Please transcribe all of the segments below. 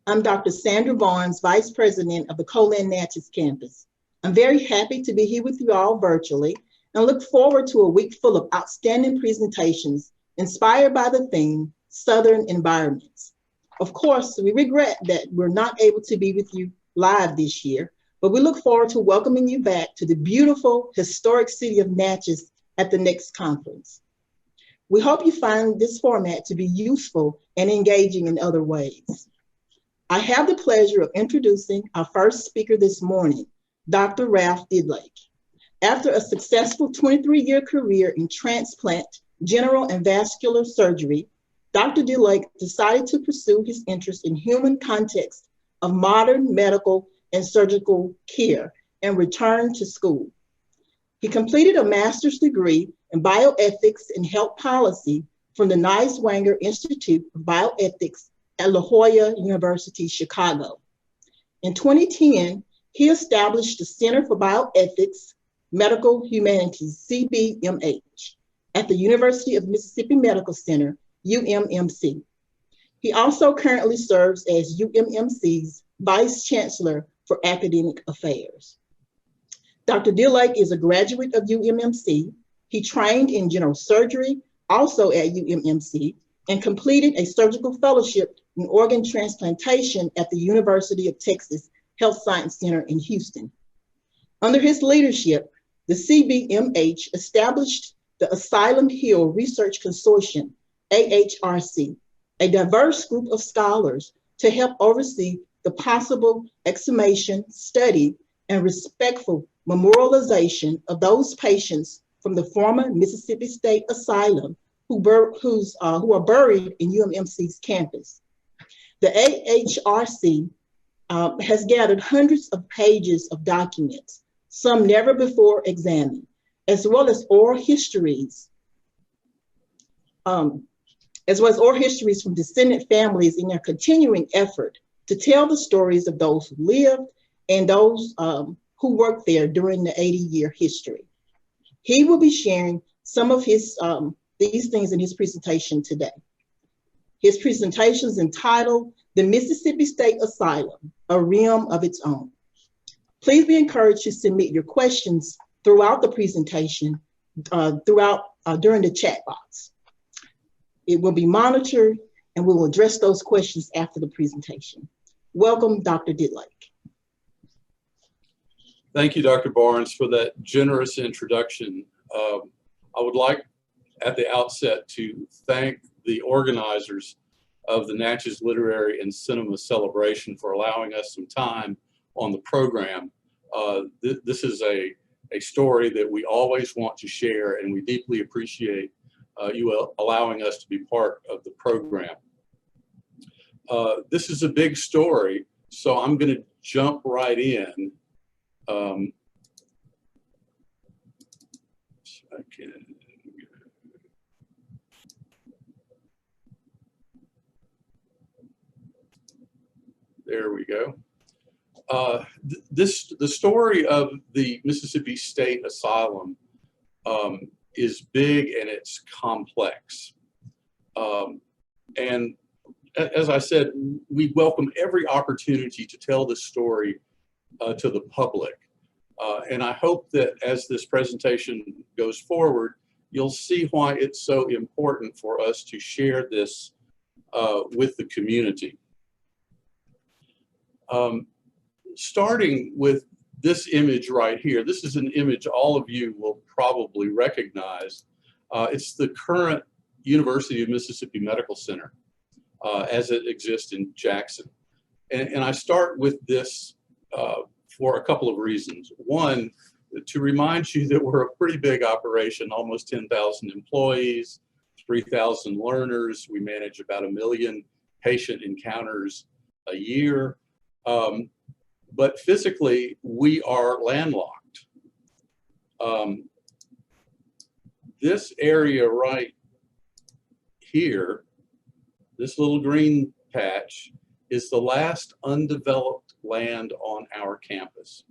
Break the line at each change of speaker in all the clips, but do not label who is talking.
I'm Dr. Sandra Barnes, Vice President of the Natchez campus. I'm very happy to be here with you all virtually and look forward to a week full of outstanding presentations inspired by the theme, Southern Environments. Of course, we regret that we're not able to be with you live this year, but we look forward to welcoming you back to the beautiful, historic city of Natchez at the next conference. We hope you find this format to be useful and engaging in other ways. I have the pleasure of introducing our first speaker this morning, Dr. Ralph Didlake. After a successful 23-year career in transplant, general and vascular surgery, Dr. Didlake decided to pursue his interest in human context of modern medical and surgical care and returned to school. He completed a master's degree in bioethics and health policy from the Niswanger Institute of Bioethics at La Jolla University, Chicago. In 2010, he established the Center for Bioethics, Medical Humanities, CBMH, at the University of Mississippi Medical Center, UMMC. He also currently serves as UMMC's Vice Chancellor for Academic Affairs. Dr. Didlake is a graduate of UMMC. He trained in general surgery, also at UMMC, and completed a surgical fellowship in organ transplantation at the University of Texas Health Science Center in Houston. Under his leadership, the CBMH established the Asylum Hill Research Consortium, AHRC, a diverse group of scholars to help oversee the possible exhumation, study, and respectful memorialization of those patients from the former Mississippi State Asylum who are buried in UMMC's campus. The AHRC has gathered hundreds of pages of documents, some never before examined, as well as oral histories from descendant families in their continuing effort to tell the stories of those who lived and those who worked there during the 80-year history. He will be sharing some of his these things in his presentation today. His presentation is entitled, The Mississippi State Asylum, a Realm of Its Own. Please be encouraged to submit your questions throughout the presentation, during the chat box. It will be monitored and we will address those questions after the presentation. Welcome, Dr. Didlake.
Thank you, Dr. Barnes, for that generous introduction. I would like at the outset to thank the organizers of the Natchez Literary and Cinema Celebration for allowing us some time on the program. This is a story that we always want to share, and we deeply appreciate you allowing us to be part of the program. This is a big story, so I'm going to jump right in. There we go. The story of the Mississippi State Asylum is big and it's complex. And as I said, we welcome every opportunity to tell this story to the public. And I hope that as this presentation goes forward, you'll see why it's so important for us to share this with the community. Starting with this image right here, this is an image all of you will probably recognize. It's the current University of Mississippi Medical Center as it exists in Jackson. And I start with this for a couple of reasons. One, to remind you that we're a pretty big operation, almost 10,000 employees, 3,000 learners. We manage about 1 million patient encounters a year. But physically, we are landlocked. This area right here, this little green patch, is the last undeveloped land on our campus.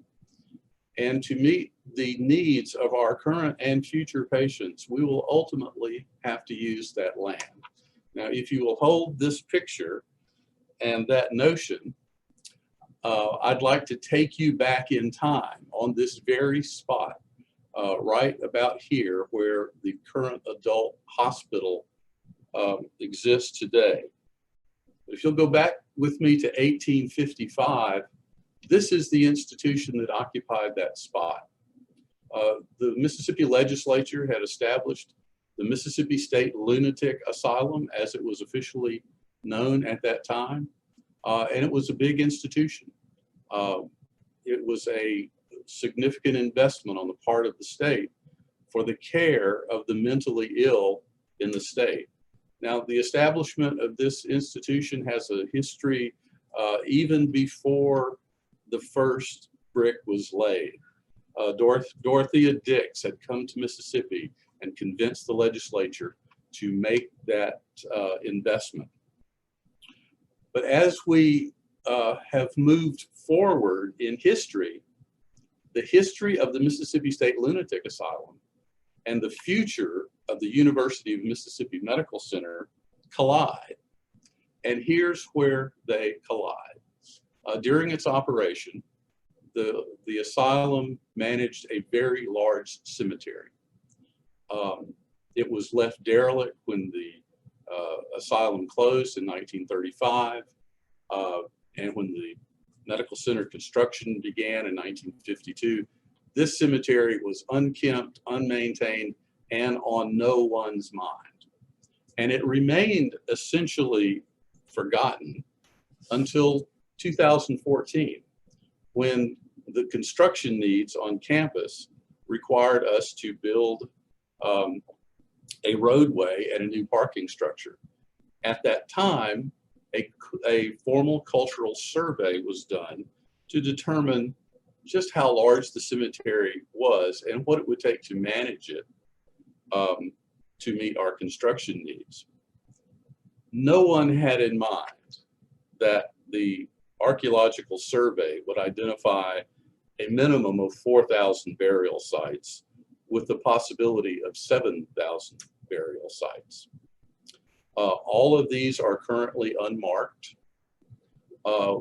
And to meet the needs of our current and future patients, we will ultimately have to use that land. Now, if you will hold this picture, and that notion, I'd like to take you back in time on this very spot, right about here where the current adult hospital exists today. If you'll go back with me to 1855, this is the institution that occupied that spot. The Mississippi legislature had established the Mississippi State Lunatic Asylum, as it was officially known at that time, and it was a big institution. It was a significant investment on the part of the state for the care of the mentally ill in the state. Now, the establishment of this institution has a history even before the first brick was laid. Dorothea Dix had come to Mississippi and convinced the legislature to make that investment. But as we have moved forward in history, the history of the Mississippi State Lunatic Asylum and the future of the University of Mississippi Medical Center collide. And here's where they collide. During its operation, the asylum managed a very large cemetery. It was left derelict when the asylum closed in 1935, and when the medical center construction began in 1952. This cemetery was unkempt, unmaintained, and on no one's mind. And it remained essentially forgotten until 2014, when the construction needs on campus required us to build a roadway and a new parking structure. At that time, a formal cultural survey was done to determine just how large the cemetery was and what it would take to manage it to meet our construction needs. No one had in mind that the archaeological survey would identify a minimum of 4,000 burial sites with the possibility of 7,000 burial sites. All of these are currently unmarked.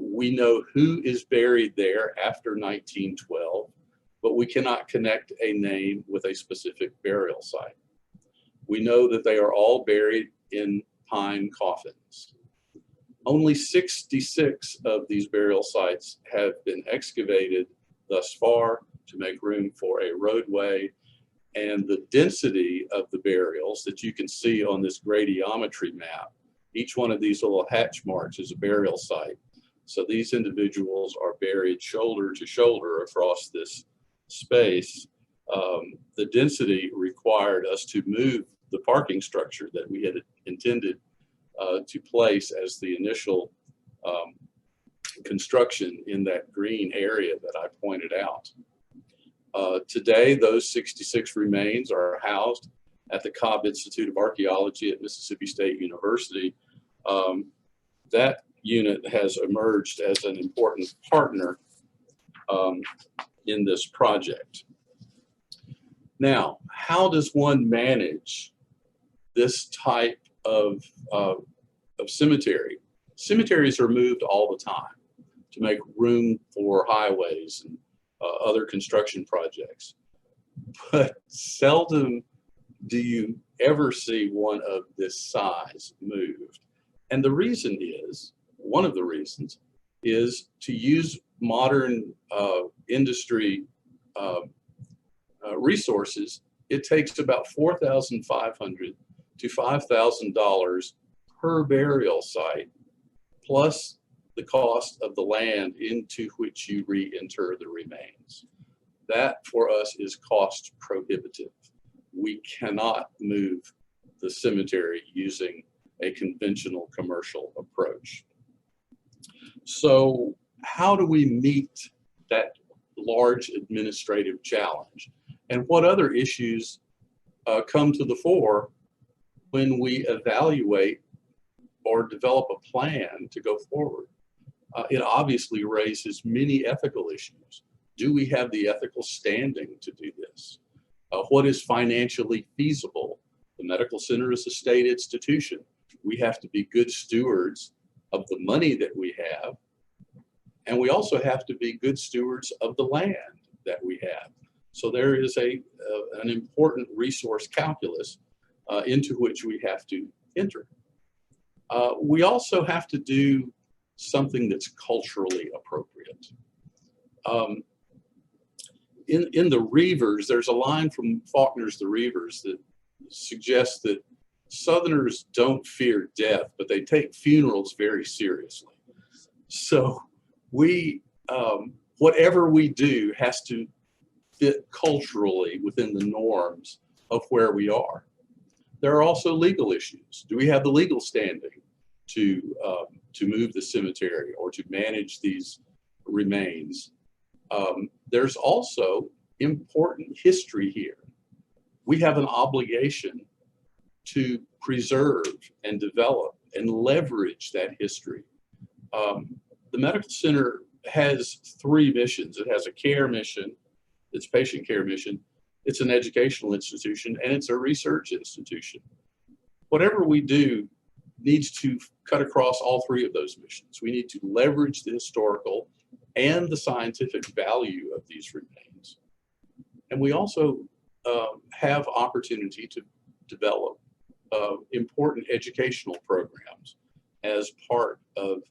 We know who is buried there after 1912, but we cannot connect a name with a specific burial site. We know that they are all buried in pine coffins. Only 66 of these burial sites have been excavated thus far to make room for a roadway, and the density of the burials that you can see on this gradiometry map, each one of these little hatch marks is a burial site. So these individuals are buried shoulder to shoulder across this space. The density required us to move the parking structure that we had intended to place as the initial construction in that green area that I pointed out. Today, those 66 remains are housed at the Cobb Institute of Archaeology at Mississippi State University. That unit has emerged as an important partner in this project. Now, how does one manage this type of cemetery? Cemeteries are moved all the time to make room for highways and other construction projects, but seldom do you ever see one of this size moved. And the reason is, one of the reasons is to use modern industry resources. It takes about $4,500 to $5,000 per burial site, plus the cost of the land into which you reinter the remains. That for us is cost prohibitive. We cannot move the cemetery using a conventional commercial approach. So how do we meet that large administrative challenge? And what other issues come to the fore when we evaluate or develop a plan to go forward? It obviously raises many ethical issues. Do we have the ethical standing to do this? What is financially feasible? The medical center is a state institution. We have to be good stewards of the money that we have, and we also have to be good stewards of the land that we have. So there is an important resource calculus into which we have to enter. We also have to do something that's culturally appropriate. In the Reivers, there's a line from Faulkner's The Reivers that suggests that Southerners don't fear death, but they take funerals very seriously. So we, whatever we do has to fit culturally within the norms of where we are. There are also legal issues. Do we have the legal standing to move the cemetery or to manage these remains? There's also important history here. We have an obligation to preserve and develop and leverage that history. The medical center has three missions. It has a care mission, it's patient care mission, it's an educational institution, and it's a research institution. Whatever we do needs to cut across all three of those missions. We need to leverage the historical and the scientific value of these remains. And we also have opportunity to develop important educational programs as part of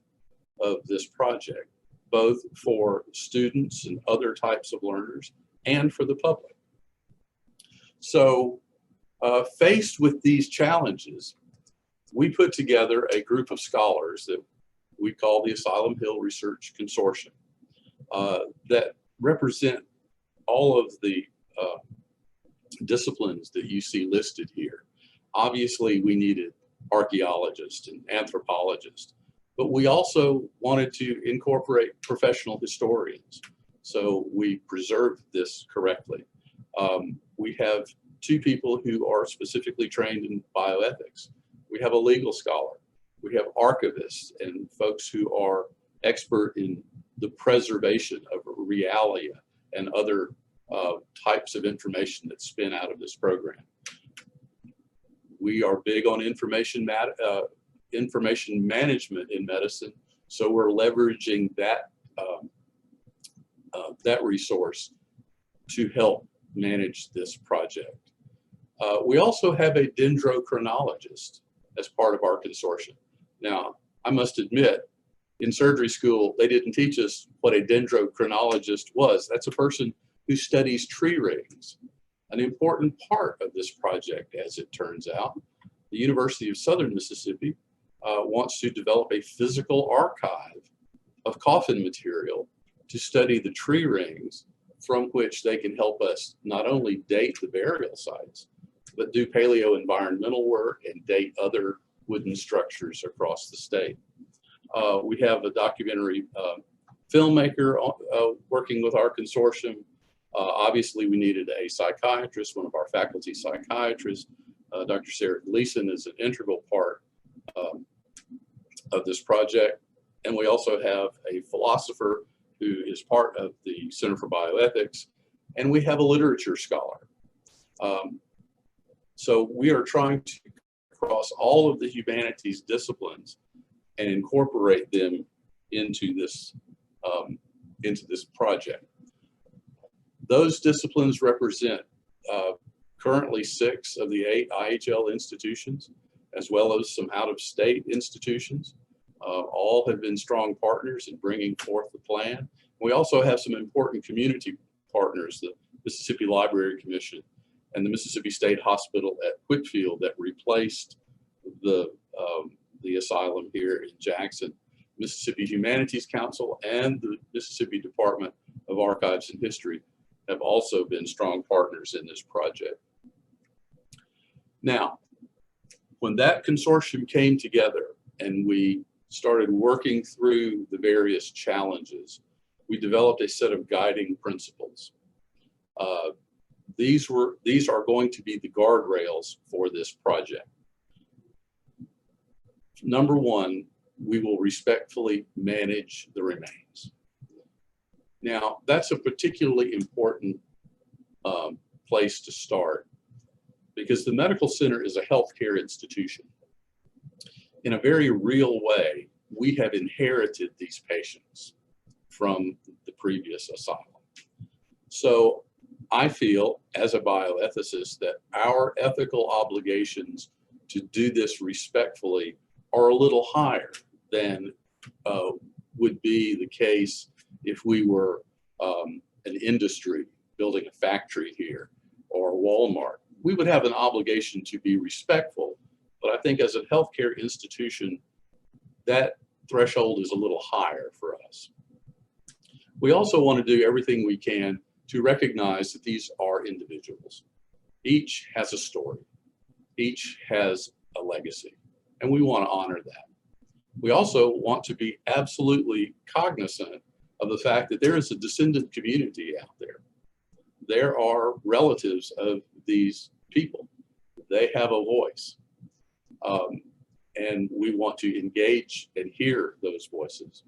this project, both for students and other types of learners and for the public. So faced with these challenges, we put together a group of scholars that we call the Asylum Hill Research Consortium that represent all of the disciplines that you see listed here. Obviously, we needed archaeologists and anthropologists, but we also wanted to incorporate professional historians. So we preserved this correctly. We have two people who are specifically trained in bioethics. We have a legal scholar. We have archivists and folks who are expert in the preservation of realia and other types of information that spin out of this program. We are big on information management in medicine, so we're leveraging that that resource to help manage this project. We also have a dendrochronologist as part of our consortium. Now, I must admit, in surgery school, they didn't teach us what a dendrochronologist was. That's a person who studies tree rings. An important part of this project, as it turns out, the University of Southern Mississippi wants to develop a physical archive of coffin material to study the tree rings from which they can help us not only date the burial sites, but do paleo-environmental work and date other wooden structures across the state. We have a documentary filmmaker working with our consortium. Obviously, we needed a psychiatrist, one of our faculty psychiatrists. Dr. Sarah Gleason is an integral part of this project. And we also have a philosopher who is part of the Center for Bioethics. And we have a literature scholar. So we are trying to cross all of the humanities disciplines and incorporate them into this project. Those disciplines represent currently 6 of the 8 IHL institutions, as well as some out-of-state institutions. All have been strong partners in bringing forth the plan. We also have some important community partners, the Mississippi Library Commission and the Mississippi State Hospital at Whitfield that replaced the asylum here in Jackson. Mississippi Humanities Council and the Mississippi Department of Archives and History have also been strong partners in this project. Now, when that consortium came together and we started working through the various challenges, we developed a set of guiding principles. These are going to be the guardrails for this project. Number 1, we will respectfully manage the remains. Now, that's a particularly important place to start because the medical center is a healthcare institution. In a very real way, we have inherited these patients from the previous asylum. So I feel as a bioethicist that our ethical obligations to do this respectfully are a little higher than would be the case if we were an industry building a factory here or Walmart. We would have an obligation to be respectful, but I think as a healthcare institution, that threshold is a little higher for us. We also want to do everything we can to recognize that these are individuals. Each has a story. Each has a legacy, and we want to honor that. We also want to be absolutely cognizant of the fact that there is a descendant community out there. There are relatives of these people. They have a voice. And we want to engage and hear those voices.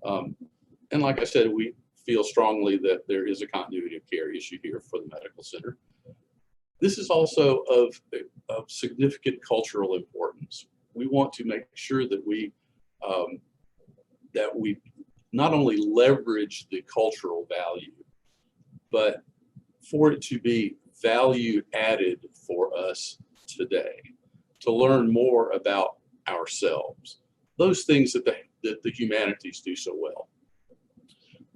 And like I said, we feel strongly that there is a continuity of care issue here for the medical center. This is also of significant cultural importance. We want to make sure that we not only leverage the cultural value, but for it to be value added for us today, to learn more about ourselves, those things that the humanities do so well.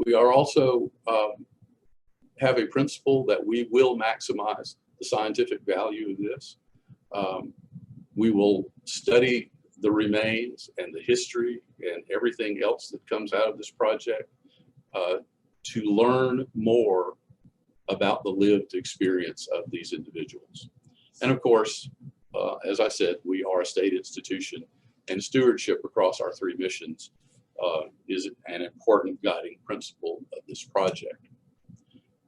We are also have a principle that we will maximize the scientific value of this. We will study the remains and the history and everything else that comes out of this project to learn more about the lived experience of these individuals. And of course, as I said, we are a state institution, and stewardship across our three missions is an important guiding principle of this project.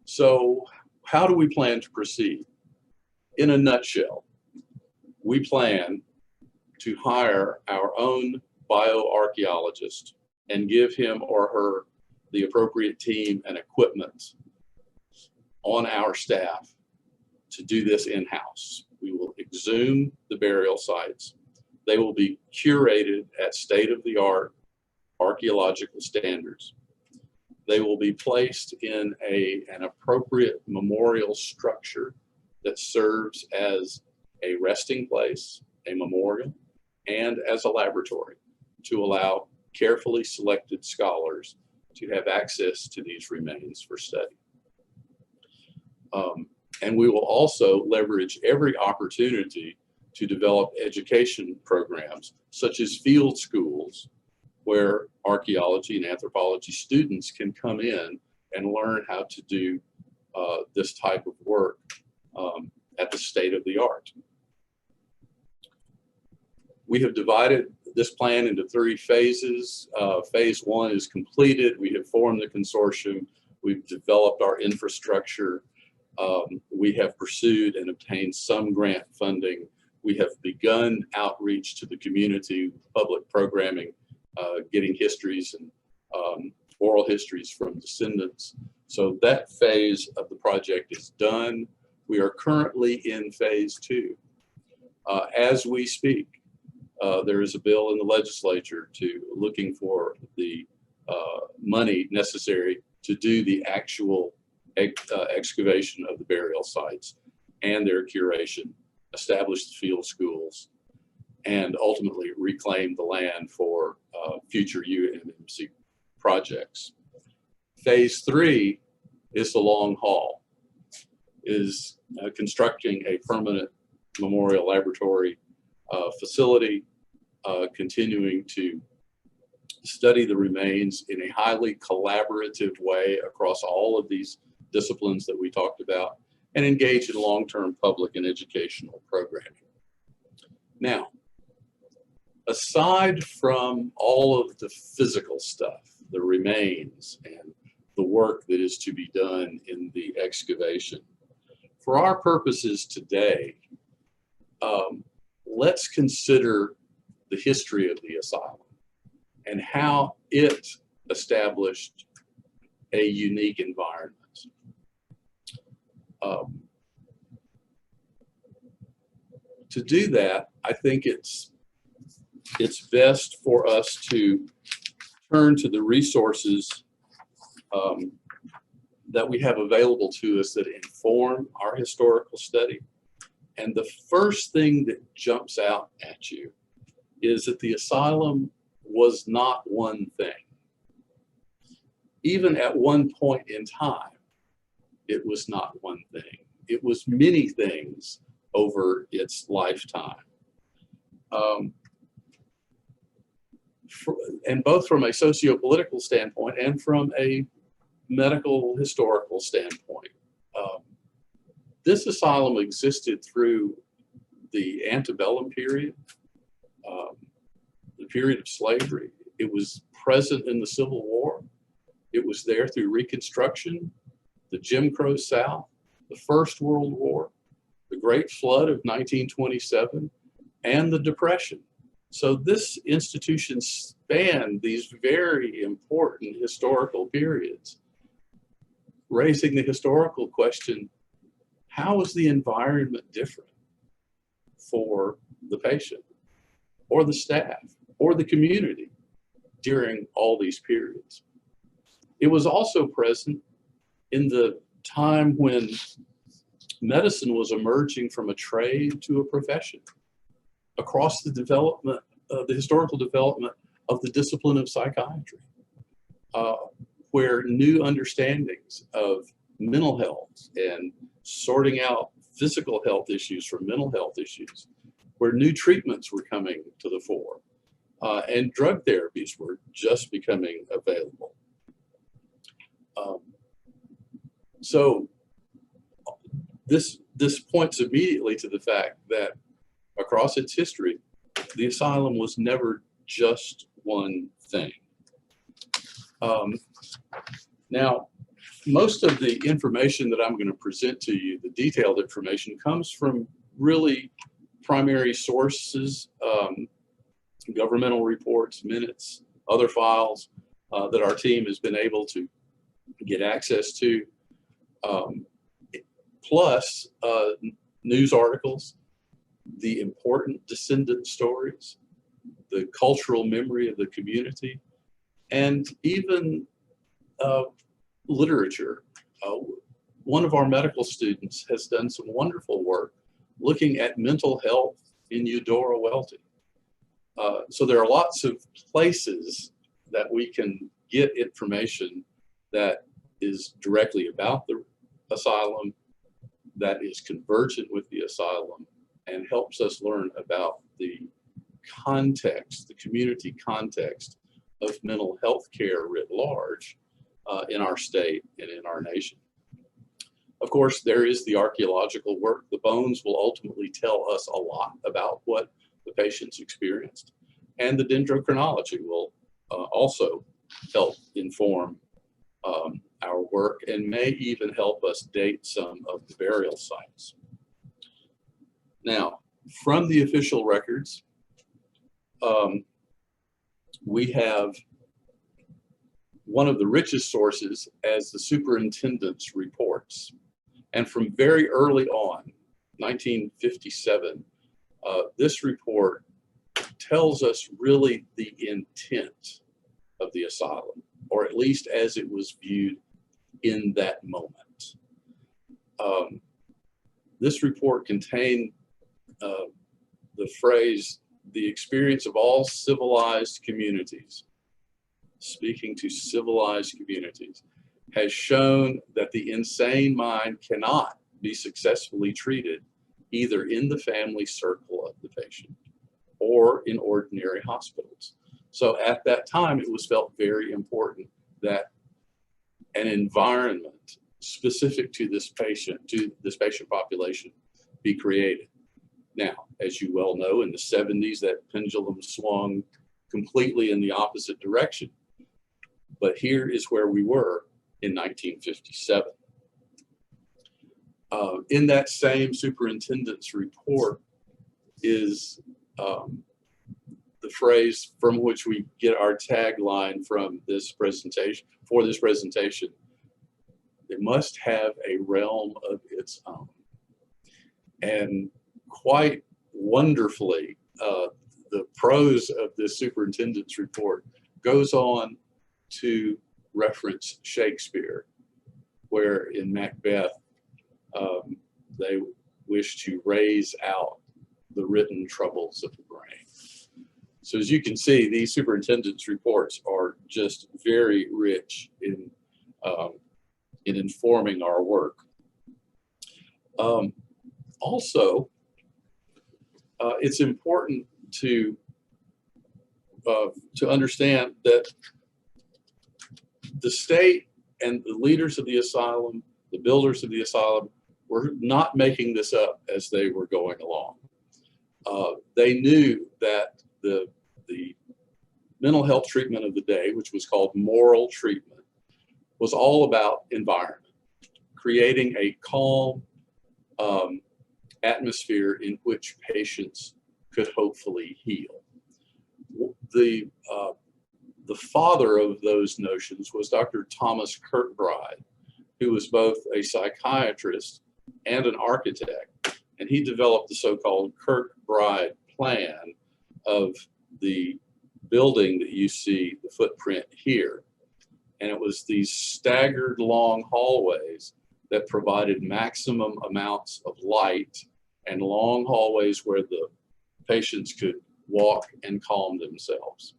So how do we plan to proceed? In a nutshell, we plan to hire our own bioarchaeologist and give him or her the appropriate team and equipment on our staff to do this in-house. We will exhume the burial sites. They will be curated at state-of-the-art archaeological standards. They will be placed in an appropriate memorial structure that serves as a resting place, a memorial, and as a laboratory to allow carefully selected scholars to have access to these remains for study. And we will also leverage every opportunity to develop education programs, such as field schools, where archaeology and anthropology students can come in and learn how to do this type of work at the state of the art. We have divided this plan into 3 phases. Phase 1 is completed. We have formed the consortium. We've developed our infrastructure. We have pursued and obtained some grant funding. We have begun outreach to the community, public programming, getting histories and oral histories from descendants. So that phase of the project is done. We are currently in phase 2. As we speak, there is a bill in the legislature looking for the money necessary to do the actual excavation of the burial sites and their curation, establish the field schools, and ultimately reclaim the land for future UMMC projects. Phase 3 is the long haul, is constructing a permanent memorial laboratory facility, continuing to study the remains in a highly collaborative way across all of these disciplines that we talked about, and engage in long-term public and educational programming. Now, aside from all of the physical stuff, the remains and the work that is to be done in the excavation, for our purposes today, let's consider the history of the asylum and how it established a unique environment. To do that, I think it's it's best for us to turn to the resources that we have available to us that inform our historical study. And the first thing that jumps out at you is that the asylum was not one thing. Even at one point in time, it was not one thing. It was many things over its lifetime. And both from a socio-political standpoint and from a medical historical standpoint. This asylum existed through the antebellum period, the period of slavery. It was present in the Civil War. It was there through Reconstruction, the Jim Crow South, the First World War, the Great Flood of 1927, and the Depression. So this institution spanned these very important historical periods, raising the historical question, how is the environment different for the patient or the staff or the community during all these periods? It was also present in the time when medicine was emerging from a trade to a profession, across the development, the historical development of the discipline of psychiatry, where new understandings of mental health and sorting out physical health issues from mental health issues, where new treatments were coming to the fore, and drug therapies were just becoming available. So this points immediately to the fact that across its history, the asylum was never just one thing. Now, most of the information that I'm going to present to you, the detailed information, comes from really primary sources, governmental reports, minutes, other files that our team has been able to get access to, plus news articles, the important descendant stories, the cultural memory of the community, and even literature. One of our medical students has done some wonderful work looking at mental health in Eudora Welty. So there are lots of places that we can get information that is directly about the asylum, that is convergent with the asylum, and helps us learn about the context, the community context of mental health care writ large in our state and in our nation. Of course, there is the archaeological work. The bones will ultimately tell us a lot about what the patients experienced. And the dendrochronology will also help inform our work and may even help us date some of the burial sites. Now, from the official records, we have one of the richest sources as the superintendent's reports. And from very early on, 1957, this report tells us really the intent of the asylum, or at least as it was viewed in that moment. This report contained the phrase, "the experience of all civilized communities," speaking to civilized communities, has shown that the insane mind cannot be successfully treated either in the family circle of the patient or in ordinary hospitals. So at that time, it was felt very important that an environment specific to this patient population, be created. Now, as you well know, in the 70s, that pendulum swung completely in the opposite direction. But here is where we were in 1957. In that same superintendent's report is the phrase from which we get our tagline from this presentation, for this presentation: it must have a realm of its own. And quite wonderfully, the prose of this superintendent's report goes on to reference Shakespeare, where in Macbeth, they wish to raise out the written troubles of the brain. So as you can see, these superintendent's reports are just very rich in informing our work. Also, it's important to understand that the state and the leaders of the asylum, the builders of the asylum, were not making this up as they were going along. They knew that the mental health treatment of the day, which was called moral treatment, was all about environment, creating a calm atmosphere in which patients could hopefully heal. The father of those notions was Dr. Thomas Kirkbride, who was both a psychiatrist and an architect, and he developed the so-called Kirkbride plan of the building that you see the footprint here. And it was these staggered long hallways that provided maximum amounts of light and long hallways where the patients could walk and calm themselves.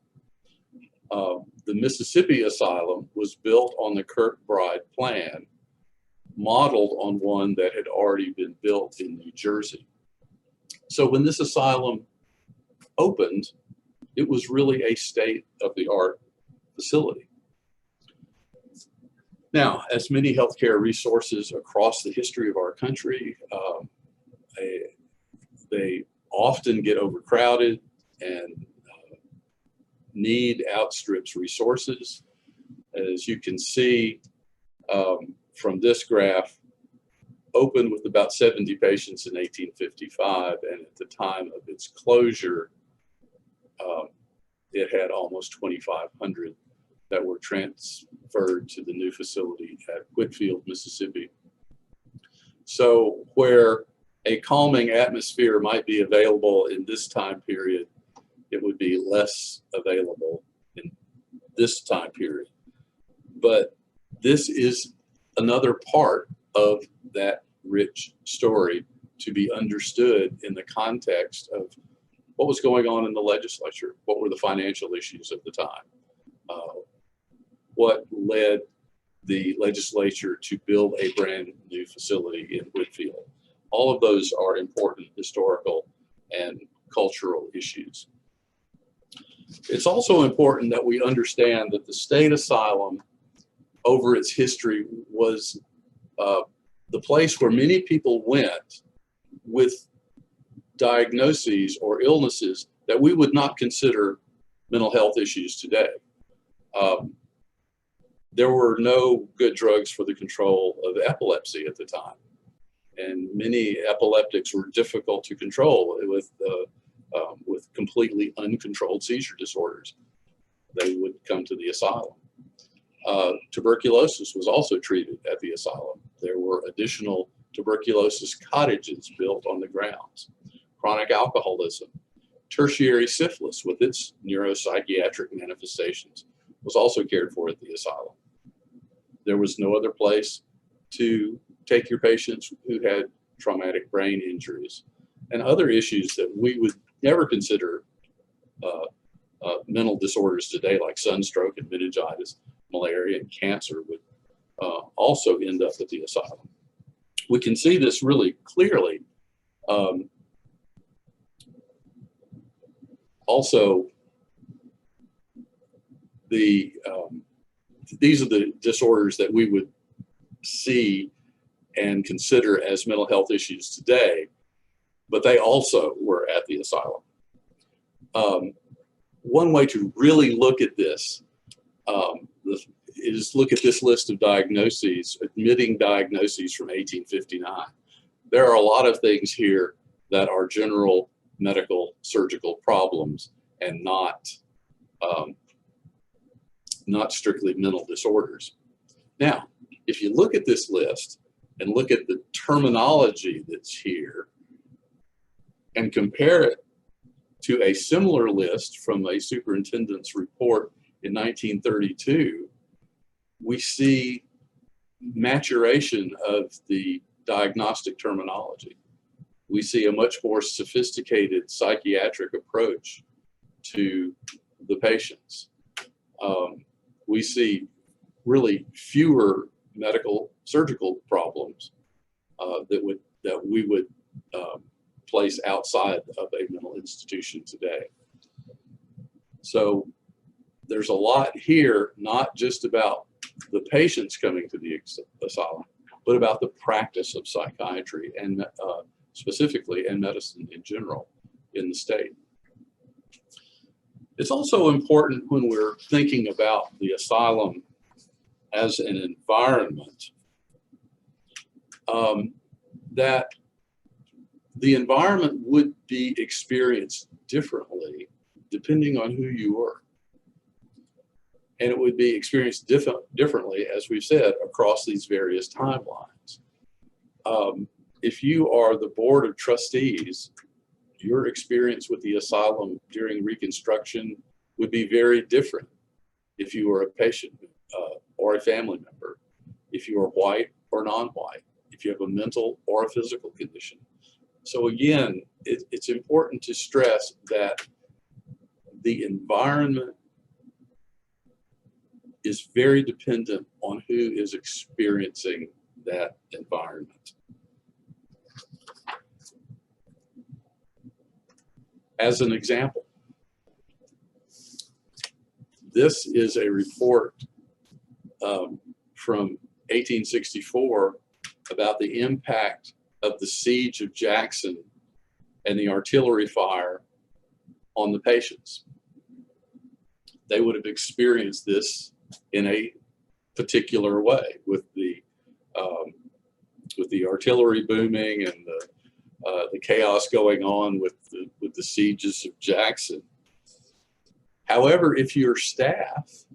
The Mississippi Asylum was built on the Kirkbride plan, modeled on one that had already been built in New Jersey. So when this asylum opened, it was really a state-of-the-art facility. Now, as many healthcare resources across the history of our country, they often get overcrowded, and need outstrips resources. As you can see from this graph, opened with about 70 patients in 1855, and at the time of its closure, it had almost 2,500 that were transferred to the new facility at Whitfield, Mississippi. So where a calming atmosphere might be available in this time period, it would be less available in this time period. But this is another part of that rich story to be understood in the context of what was going on in the legislature, what were the financial issues of the time, what led the legislature to build a brand new facility in Whitfield. All of those are important historical and cultural issues. It's also important that we understand that the state asylum, over its history, was the place where many people went with diagnoses or illnesses that we would not consider mental health issues today. There were no good drugs for the control of epilepsy at the time, and many epileptics were difficult to control with completely uncontrolled seizure disorders. They would come to the asylum. Tuberculosis was also treated at the asylum. There were additional tuberculosis cottages built on the grounds. Chronic alcoholism, tertiary syphilis with its neuropsychiatric manifestations was also cared for at the asylum. There was no other place to take your patients who had traumatic brain injuries and other issues that we would never consider mental disorders today, like sunstroke and meningitis, malaria, and cancer would also end up at the asylum. We can see this really clearly. Also, these are the disorders that we would see and consider as mental health issues today, but they also were at the asylum. One way to really look at this is look at this list of diagnoses, admitting diagnoses from 1859. There are a lot of things here that are general medical surgical problems and not strictly mental disorders. Now, if you look at this list and look at the terminology that's here and compare it to a similar list from a superintendent's report in 1932, we see maturation of the diagnostic terminology. We see a much more sophisticated psychiatric approach to the patients. We see really fewer medical surgical problems that we would place outside of a mental institution today. So there's a lot here, not just about the patients coming to the asylum, but about the practice of psychiatry and specifically and medicine in general in the state. It's also important when we're thinking about the asylum as an environment that the environment would be experienced differently depending on who you were. And it would be experienced differently, as we've said, across these various timelines. If you are the board of trustees, your experience with the asylum during Reconstruction would be very different if you were a patient or a family member, if you are white or non-white, if you have a mental or a physical condition. So again, it's important to stress that the environment is very dependent on who is experiencing that environment. As an example, this is a report from 1864 about the impact of the siege of Jackson and the artillery fire on the patients. They would have experienced this in a particular way with the artillery booming and the chaos going on with the sieges of Jackson. However, if your staff,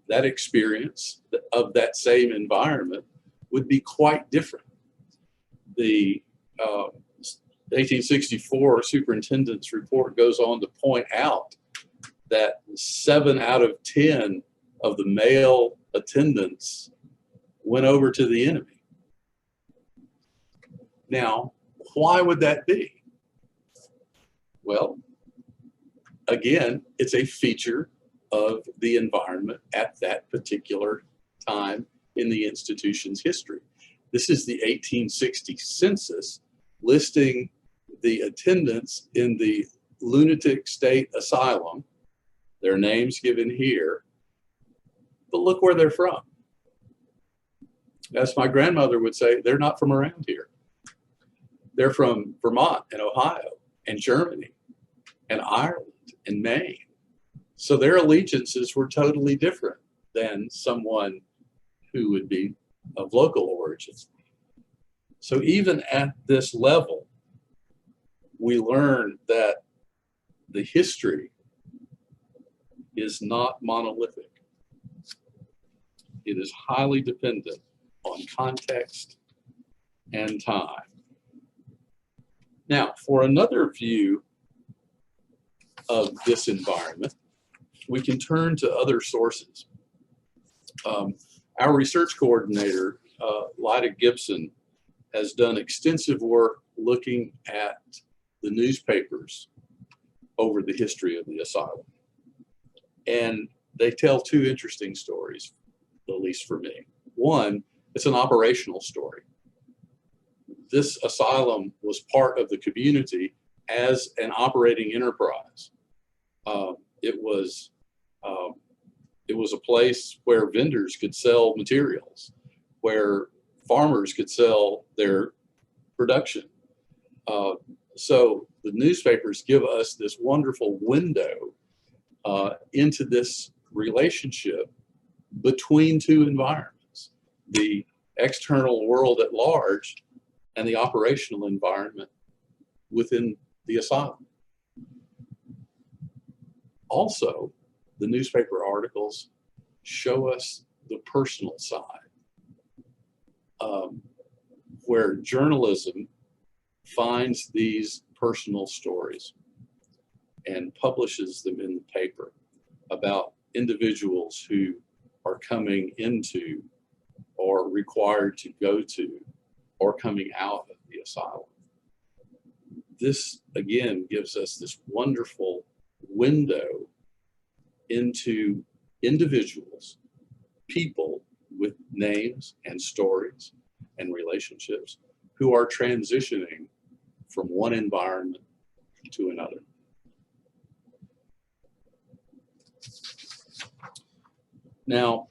that experience of that same environment would be quite different. The 1864 superintendent's report goes on to point out that 7 out of 10 of the male attendants went over to the enemy. Now, why would that be? Well, again, it's a feature of the environment at that particular time in the institution's history. This is the 1860 census listing the attendants in the Lunatic State Asylum, their names given here, but look where they're from. As my grandmother would say, they're not from around here. They're from Vermont and Ohio and Germany and Ireland and Maine. So their allegiances were totally different than someone who would be of local origin. So even at this level, we learn that the history is not monolithic. It is highly dependent on context and time. Now, for another view of this environment, we can turn to other sources. Our research coordinator, Lyda Gibson, has done extensive work looking at the newspapers over the history of the asylum. And they tell 2 interesting stories, at least for me. One, it's an operational story. This asylum was part of the community as an operating enterprise. It was a place where vendors could sell materials, where farmers could sell their production. So the newspapers give us this wonderful window into this relationship between 2 environments, the external world at large and the operational environment within the asylum. Also, the newspaper articles show us the personal side, where journalism finds these personal stories. and publishes them in the paper about individuals who are coming into or required to go to or coming out of the asylum. This, again, gives us this wonderful window into individuals, people with names and stories and relationships who are transitioning from one environment to another. Now,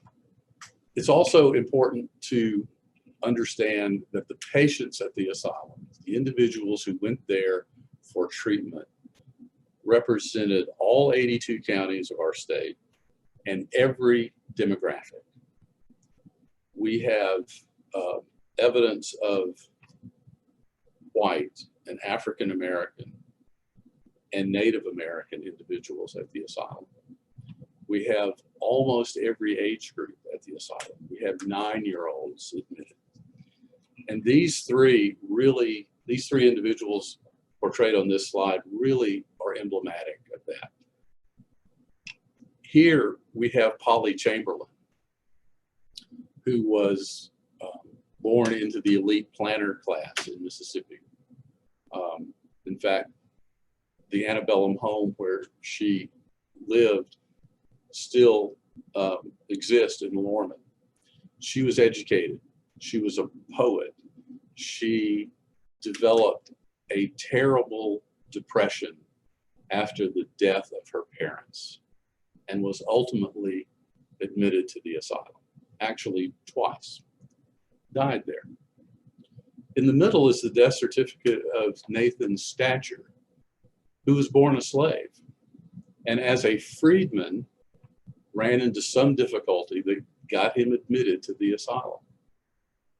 it's also important to understand that the patients at the asylum, the individuals who went there for treatment, represented all 82 counties of our state and every demographic. We have evidence of white and African American and Native American individuals at the asylum. We have almost every age group at the asylum. We have 9-year-olds admitted. And these three individuals portrayed on this slide really are emblematic of that. Here we have Polly Chamberlain, who was born into the elite planter class in Mississippi. In fact, the antebellum home where she lived still exists in Lorman. She was educated. She was a poet. She developed a terrible depression after the death of her parents and was ultimately admitted to the asylum, actually twice. Died there. In the middle is the death certificate of Nathan Stature, who was born a slave, and as a freedman ran into some difficulty that got him admitted to the asylum,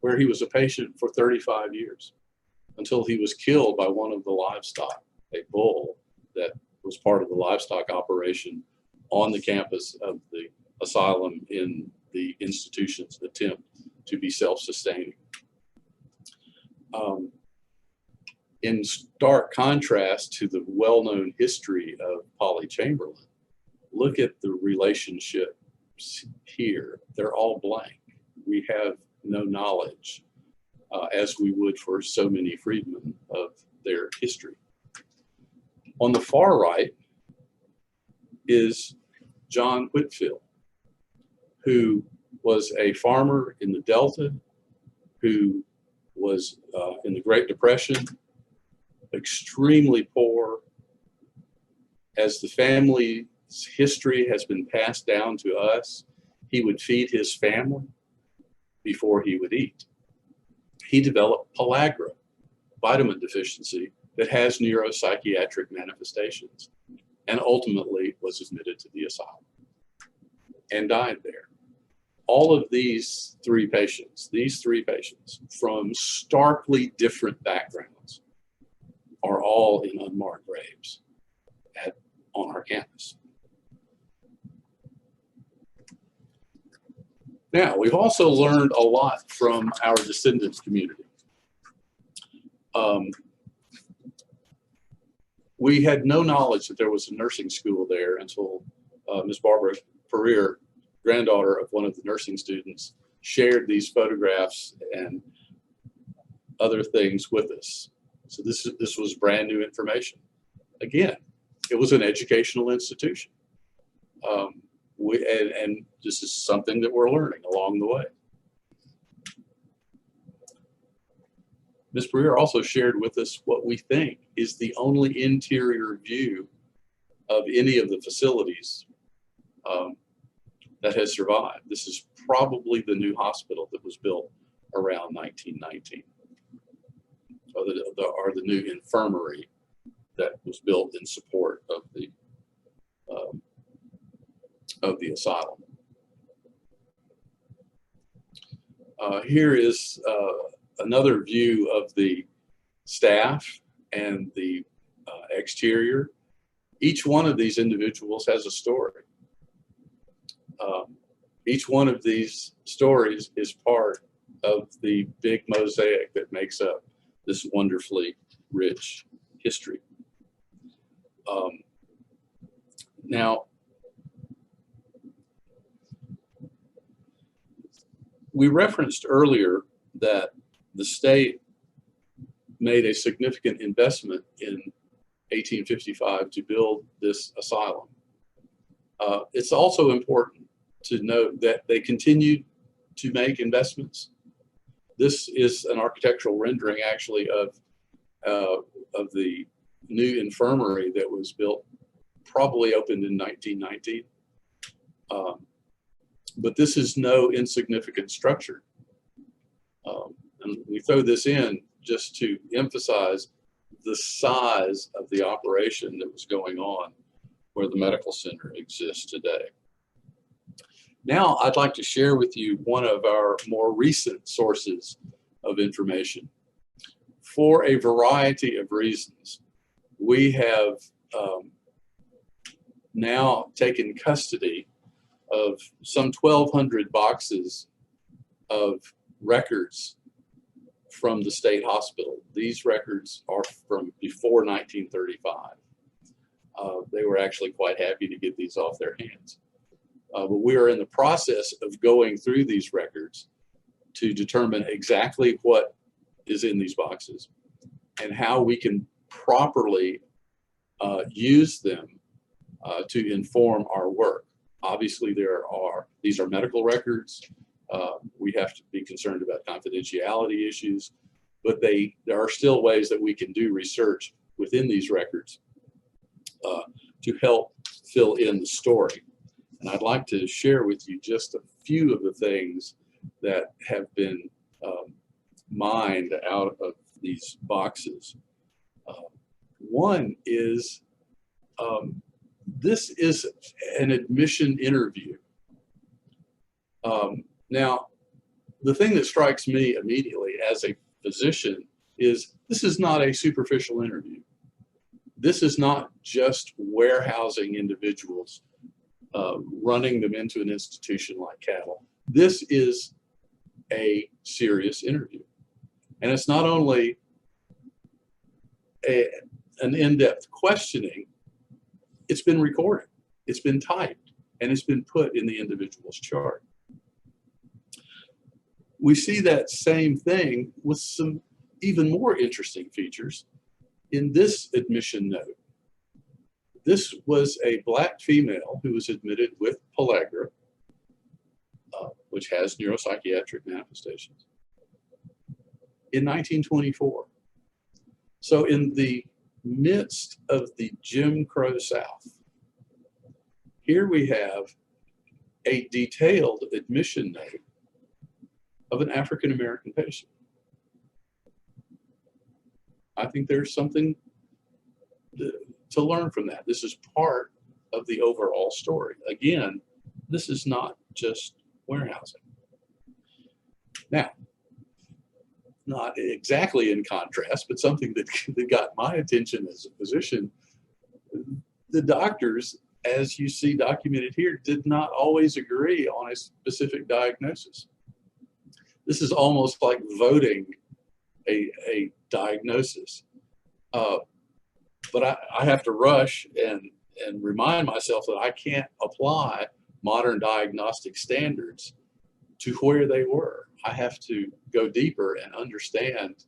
where he was a patient for 35 years until he was killed by one of the livestock, a bull that was part of the livestock operation on the campus of the asylum in the institution's attempt to be self-sustaining. In stark contrast to the well-known history of Polly Chamberlain, look at the relationships here. They're all blank. We have no knowledge, as we would for so many freedmen, of their history. On the far right is John Whitfield, who was a farmer in the Delta, who was in the Great Depression, extremely poor. As the family's history has been passed down to us, he would feed his family before he would eat. He developed pellagra, vitamin deficiency, that has neuropsychiatric manifestations, and ultimately was admitted to the asylum and died there. All of these three patients from starkly different backgrounds are all in unmarked graves on our campus. Now, we've also learned a lot from our descendants community. We had no knowledge that there was a nursing school there until Ms. Barbara Pereira, granddaughter of one of the nursing students, shared these photographs and other things with us. So this was brand new information. Again, it was an educational institution. And this is something that we're learning along the way. Ms. Breer also shared with us what we think is the only interior view of any of the facilities that has survived. This is probably the new hospital that was built around 1919, or the new infirmary that was built in support of the asylum. Here is another view of the staff and the exterior. Each one of these individuals has a story. Each one of these stories is part of the big mosaic that makes up this wonderfully rich history. Now, we referenced earlier that the state made a significant investment in 1855 to build this asylum. It's also important to note that they continued to make investments. This is an architectural rendering, actually, of the new infirmary that was built, probably opened in 1919. But this is no insignificant structure. And we throw this in just to emphasize the size of the operation that was going on where the medical center exists today. Now, I'd like to share with you one of our more recent sources of information. For a variety of reasons, we have now taken custody of some 1,200 boxes of records from the state hospital. These records are from before 1935. They were actually quite happy to get these off their hands. But we are in the process of going through these records to determine exactly what is in these boxes and how we can properly use them to inform our work. Obviously, these are medical records. We have to be concerned about confidentiality issues, but there are still ways that we can do research within these records to help fill in the story. And I'd like to share with you just a few of the things that have been mined out of these boxes. One is, this is an admission interview. Now, the thing that strikes me immediately as a physician is this is not a superficial interview. This is not just warehousing individuals, running them into an institution like cattle. This is a serious interview. And it's not only an in-depth questioning, it's been recorded, it's been typed, and it's been put in the individual's chart. We see that same thing with some even more interesting features in this admission note. This was a Black female who was admitted with pellagra, which has neuropsychiatric manifestations, in 1924. So in the midst of the Jim Crow South, here we have a detailed admission note of an African-American patient. I think there's something to learn from that. This is part of the overall story. Again, this is not just warehousing. Now, not exactly in contrast, but something that got my attention as a physician, the doctors, as you see documented here, did not always agree on a specific diagnosis. This is almost like voting a diagnosis. But I have to rush and remind myself that I can't apply modern diagnostic standards to where they were. I have to go deeper and understand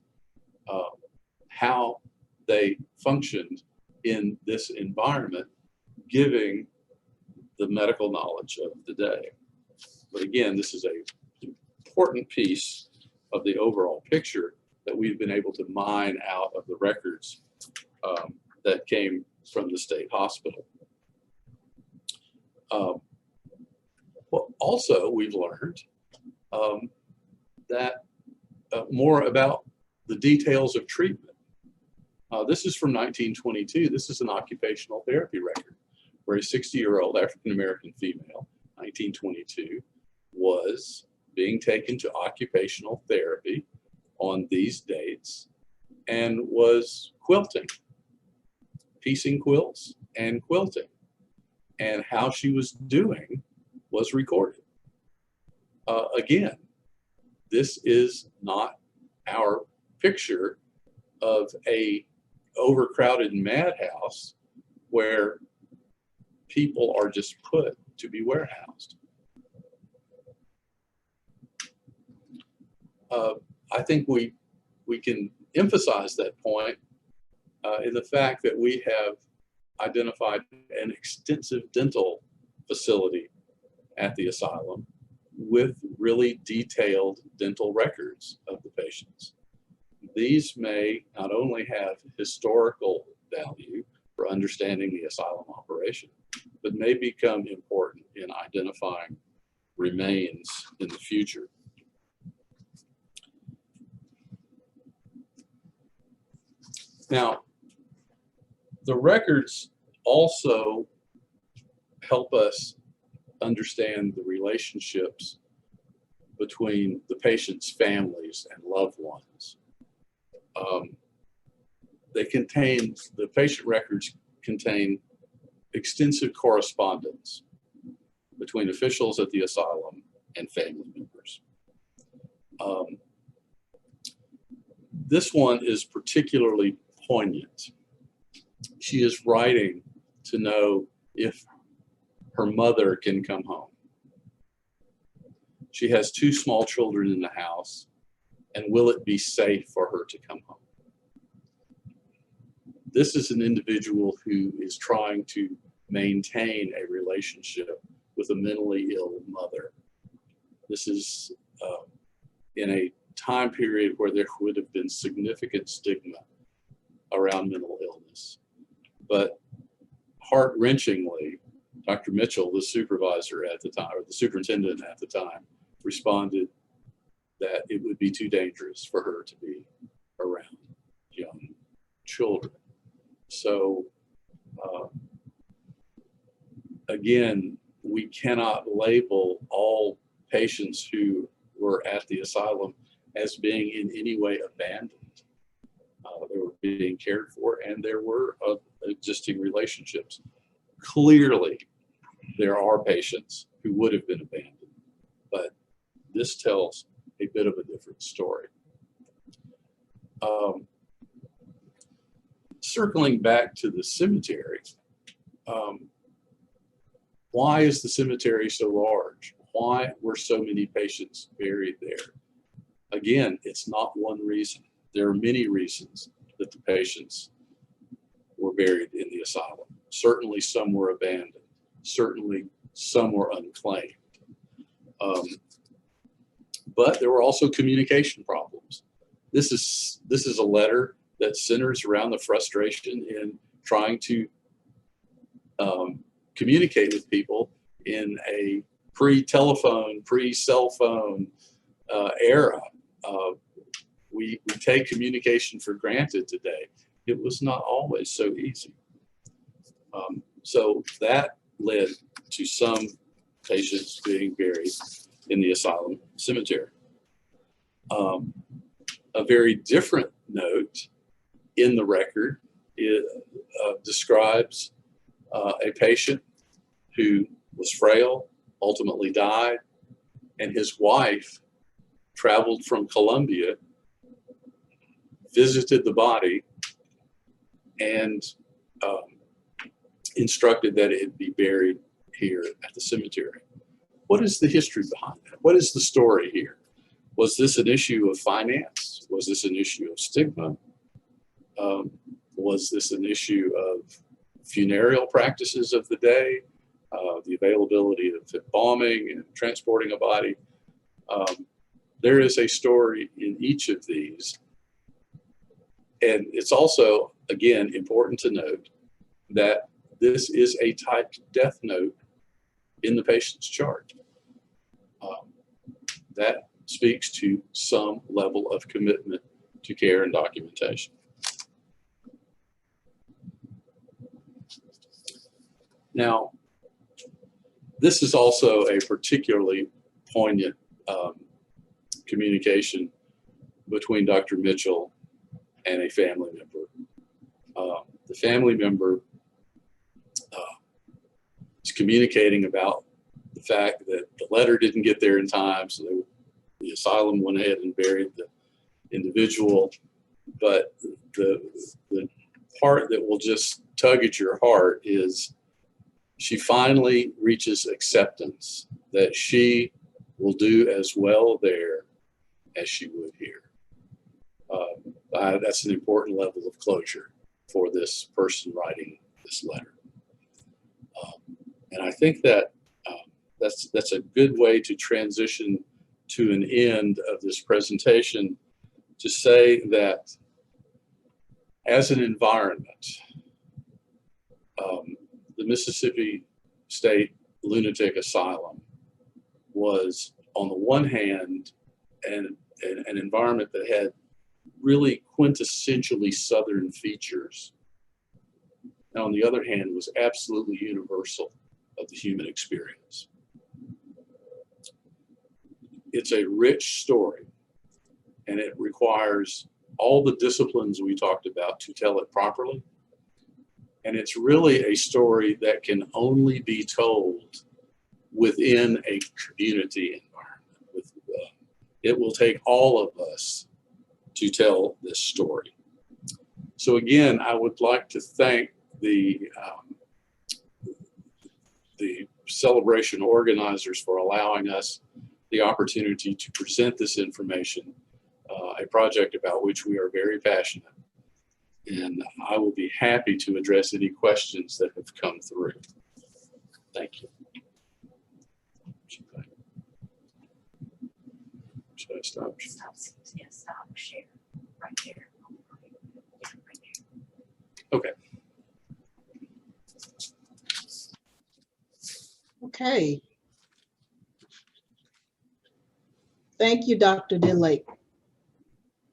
how they functioned in this environment, giving the medical knowledge of the day. But again, this is an important piece of the overall picture that we've been able to mine out of the records that came from the state hospital. Well, also, we've learned that more about the details of treatment. This is from 1922. This is an occupational therapy record where a 60-year-old African-American female, 1922, was being taken to occupational therapy on these dates and was quilting, piecing quilts and quilting. And how she was doing was recorded. Again, this is not our picture of a overcrowded madhouse where people are just put to be warehoused. I think we can emphasize that point in the fact that we have identified an extensive dental facility at the asylum with really detailed dental records of the patients. These may not only have historical value for understanding the asylum operation, but may become important in identifying remains in the future. Now, the records also help us understand the relationships between the patient's families and loved ones. The patient records contain extensive correspondence between officials at the asylum and family members. This one is particularly poignant. She is writing to know if her mother can come home. She has 2 small children in the house, and will it be safe for her to come home? This is an individual who is trying to maintain a relationship with a mentally ill mother. This is in a time period where there would have been significant stigma around mental illness. But heart-wrenchingly, Dr. Mitchell, the supervisor at the time, or the superintendent at the time, responded that it would be too dangerous for her to be around young children. So again, we cannot label all patients who were at the asylum as being in any way abandoned. They were being cared for, and there were existing relationships. Clearly, there are patients who would have been abandoned, but this tells a bit of a different story. Circling back to the cemetery, why is the cemetery so large? Why were so many patients buried there? Again, it's not one reason. There are many reasons that the patients were buried in the asylum. Certainly some were abandoned. Certainly some were unclaimed. But there were also communication problems. This is a letter that centers around the frustration in trying to communicate with people in a pre-telephone, pre-cell phone era. We take communication for granted today. It was not always so easy. So that led to some patients being buried in the asylum cemetery. A very different note in the record describes a patient who was frail, ultimately died, and his wife traveled from Colombia, visited the body, and instructed that it be buried here at the cemetery. What is the history behind that? What is the story here? Was this an issue of finance? Was this an issue of stigma? Was this an issue of funereal practices of the day? The availability of embalming and transporting a body? There is a story in each of these. And it's also, again, important to note that this is a typed death note in the patient's chart. That speaks to some level of commitment to care and documentation. Now, this is also a particularly poignant communication between Dr. Mitchell and a family member. The family member is communicating about the fact that the letter didn't get there in time, so the asylum went ahead and buried the individual. But the part that will just tug at your heart is she finally reaches acceptance that she will do as well there as she would here. That's an important level of closure for this person writing this letter. And I think that that's a good way to transition to an end of this presentation, to say that as an environment, the Mississippi State Lunatic Asylum was, on the one hand, an environment that had really quintessentially Southern features, and on the other hand was absolutely universal of the human experience. It's a rich story, and it requires all the disciplines we talked about to tell it properly. And it's really a story that can only be told within a community environment. It will take all of us to tell this story. So again, I would like to thank the celebration organizers for allowing us the opportunity to present this information, a project about which we are very passionate. And I will be happy to address any questions that have come through. Thank you. Should I stop?
Stop, yeah, stop, share, right there. Yeah, right there.
Okay.
Okay. Thank you, Dr. Didlake.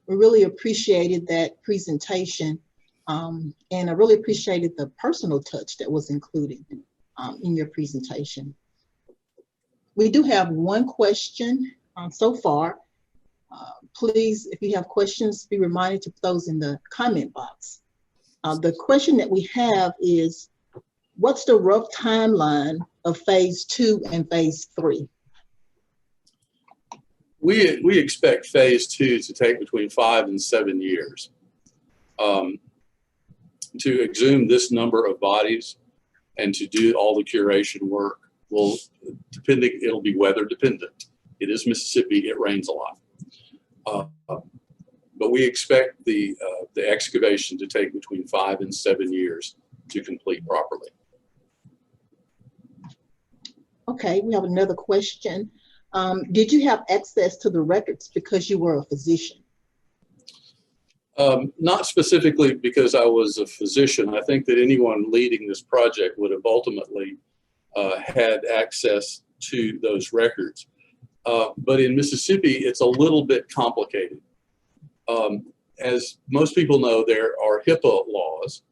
We really appreciated that presentation, and I really appreciated the personal touch that was included in your presentation. We do have one question so far. Please, if you have questions, be reminded to put those in the comment box. The question that we have is, what's the rough timeline of phase 2 and phase 3?
We expect phase 2 to take between 5 and 7 years. To exhume this number of bodies and to do all the curation work will, it'll be weather dependent. It is Mississippi, it rains a lot. But we expect the excavation to take between 5 and 7 years to complete properly.
Okay, we have another question. Did you have access to the records because you were a physician?
Not specifically because I was a physician. I think that anyone leading this project would have ultimately had access to those records. But in Mississippi, it's a little bit complicated. As most people know, there are HIPAA laws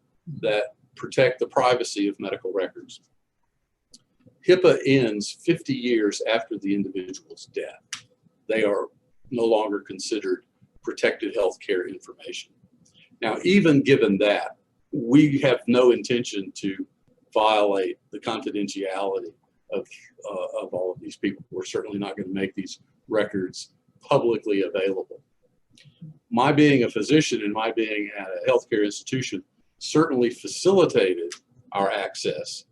that protect the privacy of medical records. HIPAA ends 50 years after the individual's death. They are no longer considered protected healthcare information. Now, even given that, we have no intention to violate the confidentiality of all of these people. We're certainly not going to make these records publicly available. My being a physician and my being at a healthcare institution certainly facilitated our access,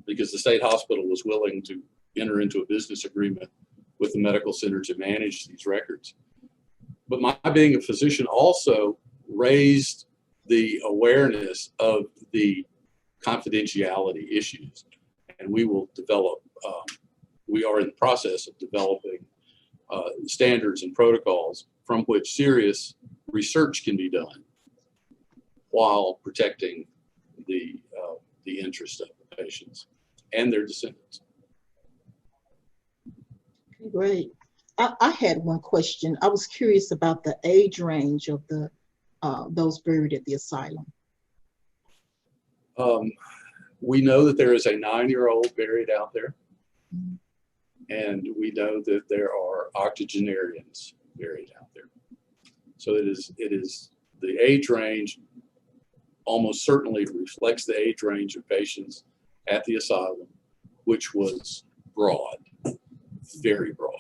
because the state hospital was willing to enter into a business agreement with the medical center to manage these records. But my being a physician also raised the awareness of the confidentiality issues. And we will develop, we are in the process of developing standards and protocols from which serious research can be done while protecting the interest of the patients and their descendants.
Great. I had one question. I was curious about the age range of the those buried at the asylum.
We know that there is a 9-year-old buried out there, and we know that there are octogenarians buried out there. So it is the age range almost certainly reflects the age range of patients at the asylum, which was broad, very broad.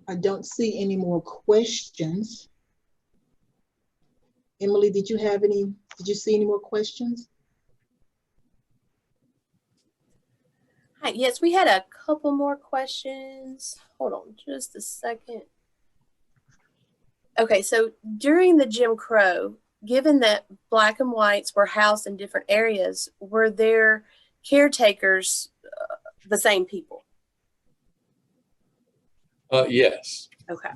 I don't see any more questions. Emily, did you see any more questions?
Hi, yes, we had a couple more questions. Hold on just a second. Okay, so during the Jim Crow, given that Black and whites were housed in different areas, were their caretakers the same people?
Yes.
Okay.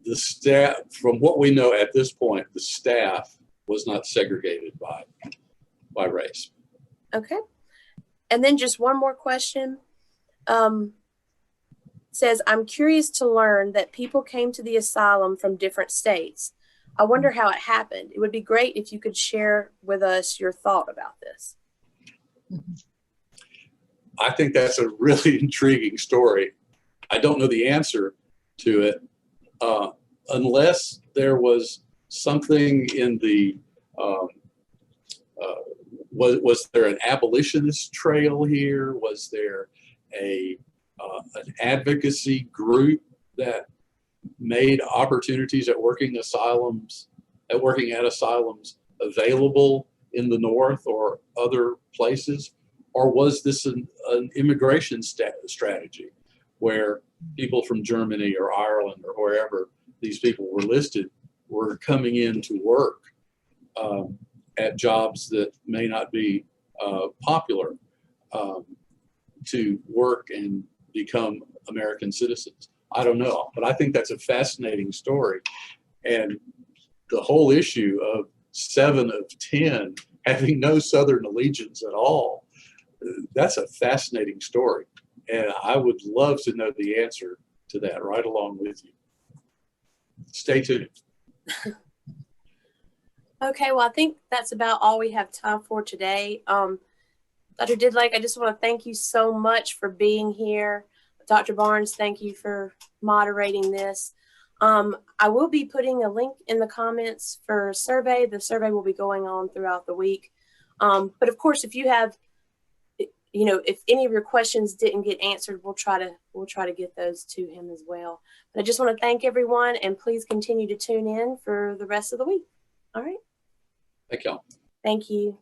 The staff, from what we know at this point, the staff was not segregated by race.
Okay. And then just one more question. Says, I'm curious to learn that people came to the asylum from different states. I wonder how it happened. It would be great if you could share with us your thought about this.
I think that's a really intriguing story. I don't know the answer to it unless there was something in the, was there an abolitionist trail here? Was there an advocacy group that made opportunities at working at asylums available in the North or other places? Or was this an immigration strategy where people from Germany or Ireland or wherever these people were listed were coming in to work at jobs that may not be popular, to work and become American citizens? I don't know, but I think that's a fascinating story. And the whole issue of 7 of 10 having no Southern allegiance at all, that's a fascinating story. And I would love to know the answer to that right along with you. Stay tuned.
Okay, well, I think that's about all we have time for today. Dr. Didlake, I just want to thank you so much for being here. Dr. Barnes, thank you for moderating this. I will be putting a link in the comments for a survey. The survey will be going on throughout the week. But of course, if you have, if any of your questions didn't get answered, we'll try to get those to him as well. But I just want to thank everyone, and please continue to tune in for the rest of the week. All right.
Thank y'all.
Thank you.